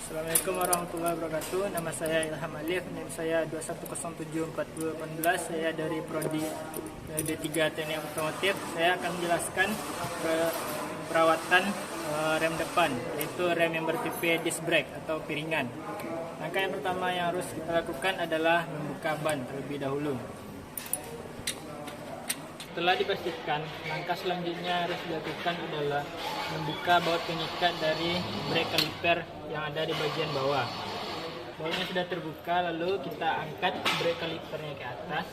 Assalamualaikum warahmatullahi wabarakatuh. Nama saya Ilham Alif, NIM saya 21074018. Saya dari Prodi D3 Teknik Otomotif. Saya akan menjelaskan perawatan rem depan, yaitu rem yang bertipe disc brake atau piringan. Langkah yang pertama yang harus kita lakukan adalah membuka ban terlebih dahulu. Setelah dipastikan, langkah selanjutnya harus dilakukan adalah membuka baut pengikat dari brake kaliper yang ada di bagian bawah. Bautnya sudah terbuka, lalu kita angkat brake kalipernya ke atas,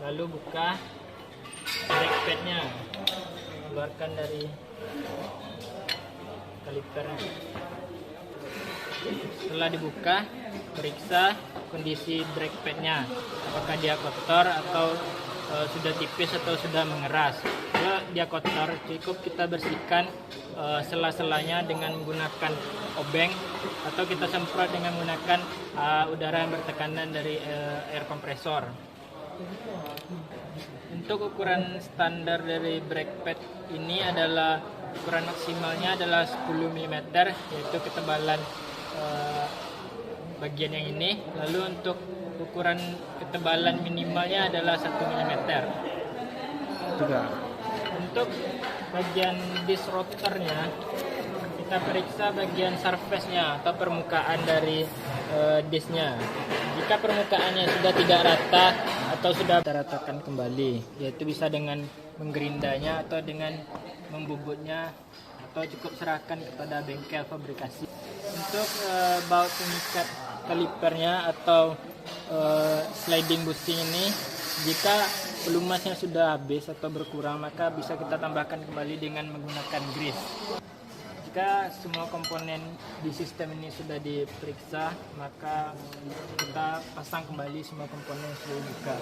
lalu buka brake padnya, keluarkan dari kalipernya. Setelah dibuka, periksa kondisi brake padnya, apakah dia kotor atau sudah tipis atau sudah mengeras. Kalau dia kotor, cukup kita bersihkan sela-selanya dengan menggunakan obeng atau kita semprot dengan menggunakan udara yang bertekanan dari air kompresor. Untuk ukuran standar dari brake pad ini adalah ukuran maksimalnya adalah 10 mm, yaitu ketebalan bagian yang ini. Lalu untuk ukuran ketebalan minimalnya adalah 1 mm. Untuk bagian disc rotornya, kita periksa bagian surface-nya atau permukaan dari disc-nya. Jika permukaannya sudah tidak rata atau sudah kita ratakan kembali, yaitu bisa dengan menggerindanya atau dengan membubutnya, atau cukup serahkan kepada bengkel fabrikasi. Untuk baut pengikat kalipernya atau sliding bushing ini, jika pelumasnya sudah habis atau berkurang, maka bisa kita tambahkan kembali dengan menggunakan grease. Jika semua komponen di sistem ini sudah diperiksa, maka kita pasang kembali semua komponen yang sudah dibuka.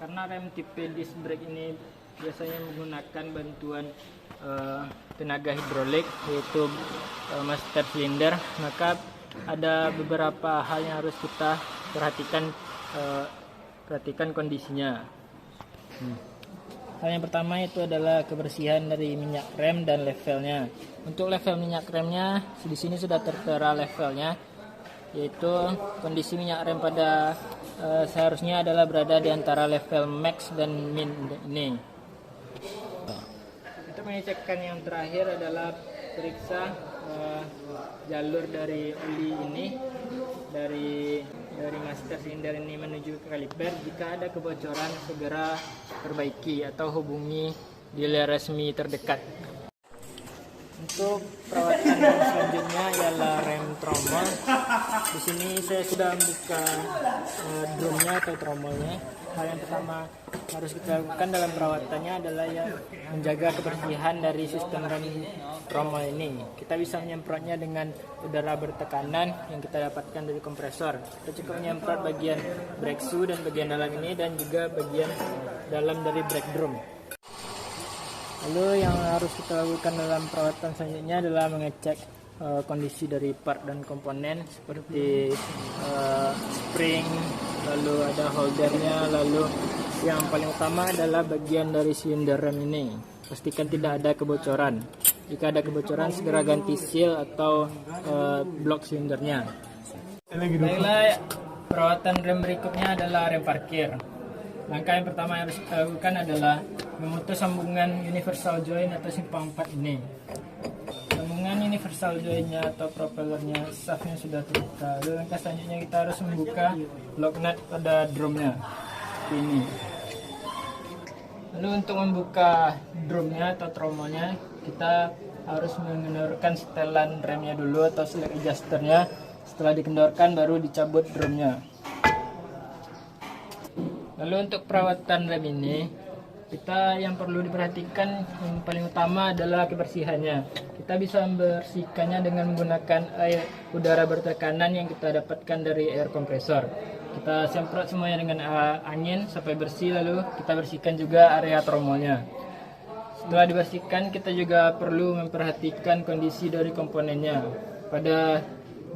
Karena rem tipe disc brake ini biasanya menggunakan bantuan tenaga hidrolik, yaitu master cylinder, maka ada beberapa hal yang harus kita perhatikan kondisinya. Hal yang pertama itu adalah kebersihan dari minyak rem dan levelnya. Untuk level minyak remnya, di sini sudah tertera levelnya, yaitu kondisi minyak rem pada seharusnya adalah berada di antara level max dan min ini. Untuk mengecekkan yang terakhir adalah periksa jalur dari oli ini, dari master cylinder ini menuju ke kaliper. Jika ada kebocoran, segera perbaiki atau hubungi dealer resmi terdekat. Untuk perawatan yang selanjutnya ialah rem tromol. Di sini saya sudah membuka drumnya atau tromolnya. Hal yang pertama harus kita lakukan dalam perawatannya adalah menjaga kebersihan dari sistem rem tromol ini. Kita bisa menyemprotnya dengan udara bertekanan yang kita dapatkan dari kompresor. Kita cukup menyemprot bagian brake shoe dan bagian dalam ini, dan juga bagian dalam dari brake drum. Lalu yang harus kita lakukan dalam perawatan selanjutnya adalah mengecek kondisi dari part dan komponen seperti spring, lalu ada holdernya, lalu yang paling utama adalah bagian dari silinder rem ini. Pastikan tidak ada kebocoran. Jika ada kebocoran, segera ganti seal atau blok silindernya. Baiklah, perawatan rem berikutnya adalah rem parkir. Langkah yang pertama yang harus kita lakukan adalah memutus sambungan universal joint atau simpang 4 ini. Sambungan universal jointnya atau propellernya, shaftnya sudah terbuka. Lalu langkah selanjutnya kita harus membuka lock nut pada drumnya ini. Lalu untuk membuka drumnya atau tromolnya, kita harus mengendorkan setelan remnya dulu atau select adjusternya. Setelah dikendorkan baru dicabut drumnya. Lalu untuk perawatan rem ini, kita yang perlu diperhatikan yang paling utama adalah kebersihannya. Kita bisa membersihkannya dengan menggunakan air udara bertekanan yang kita dapatkan dari air kompresor. Kita semprot semuanya dengan angin sampai bersih, lalu kita bersihkan juga area tromolnya. Setelah dibersihkan, kita juga perlu memperhatikan kondisi dari komponennya. Pada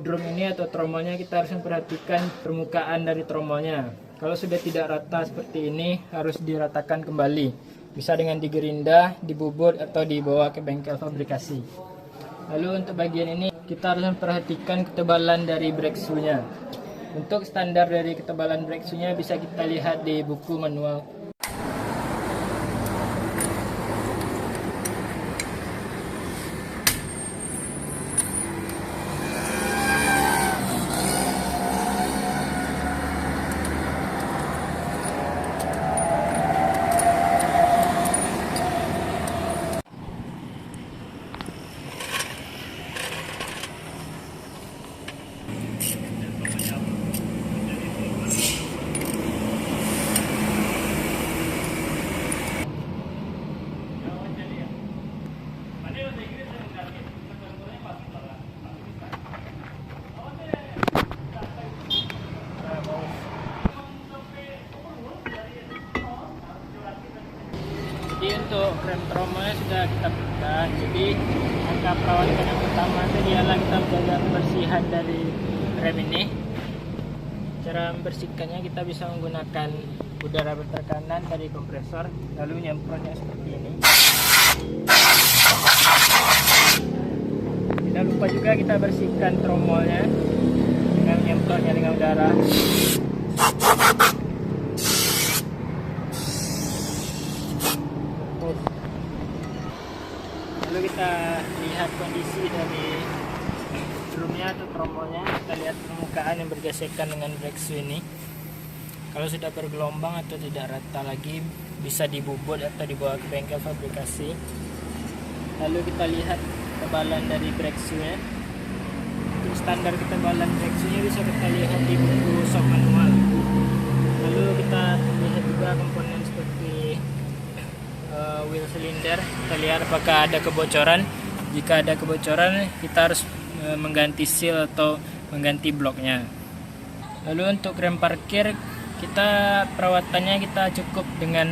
drum ini atau tromolnya, kita harus memperhatikan permukaan dari tromolnya. Kalau sudah tidak rata seperti ini, harus diratakan kembali. Bisa dengan digerinda, dibubut, atau dibawa ke bengkel fabrikasi. Lalu untuk bagian ini kita harus memperhatikan ketebalan dari brake shoe-nya. Untuk standar dari ketebalan brake shoe-nya bisa kita lihat di buku manual. Jadi untuk rem tromolnya sudah kita buka. Jadi langkah perawatan yang pertama itu ialah kita menjaga kebersihan dari rem ini. Cara membersihkannya kita bisa menggunakan udara bertekanan dari kompresor, lalu nyemprotnya seperti ini. Tidak lupa juga kita bersihkan tromolnya dengan nyemprotnya dengan udara. Lalu kita lihat kondisi dari drumnya atau tromolnya. Kita lihat permukaan yang bergesekan dengan brake shoe ini. Kalau sudah bergelombang atau tidak rata lagi, bisa dibobot atau dibawa ke bengkel fabrikasi. Lalu kita lihat ketebalan dari brake shoe-nya. Untuk standar ketebalan brake shoe-nya bisa kita lihat di buku shop manual. Lalu kita lihat juga komponen seperti wheel cylinder. Kita lihat apakah ada kebocoran. Jika ada kebocoran, kita harus mengganti seal atau mengganti bloknya. Lalu untuk rem parkir, perawatannya kita cukup dengan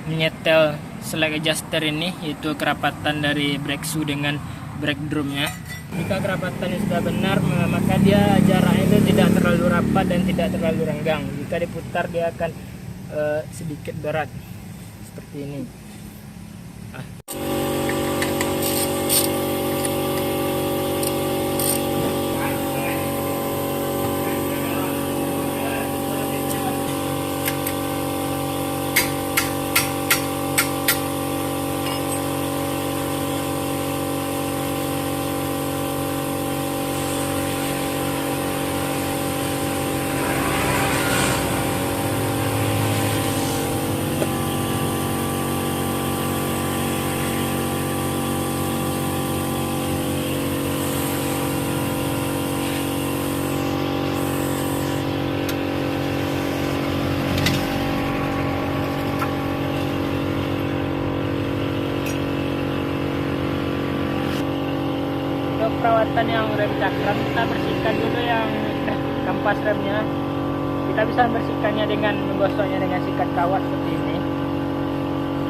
menyetel slack adjuster ini, yaitu kerapatan dari brake shoe dengan brake drumnya. Jika kerapatannya sudah benar, maka dia jaraknya itu tidak terlalu rapat dan tidak terlalu renggang. Jika diputar, dia akan sedikit berat seperti ini. Untuk perawatan yang rem cakram, kita bersihkan dulu yang kampas remnya. Kita bisa membersihkannya dengan menggosoknya dengan sikat kawat seperti ini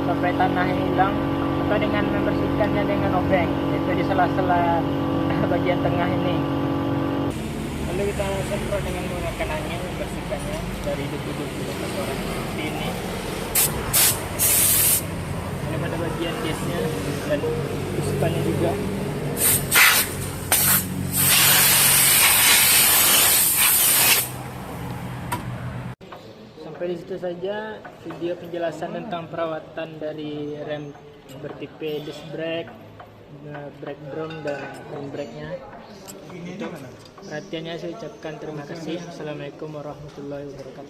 sampai tanahnya hilang, atau dengan membersihkannya dengan obeng, yaitu di sela-sela bagian tengah ini. Lalu kita semprot dengan menggunakan angin membersihkannya dari debu-debu kotoran seperti ini. Ini pada bagian gasnya dan tusukannya juga. Sampai di situ saja video penjelasan tentang perawatan dari rem bertipe disc brake, brake drum dan rem brake-nya. Untuk perhatiannya saya ucapkan terima kasih. Assalamualaikum warahmatullahi wabarakatuh.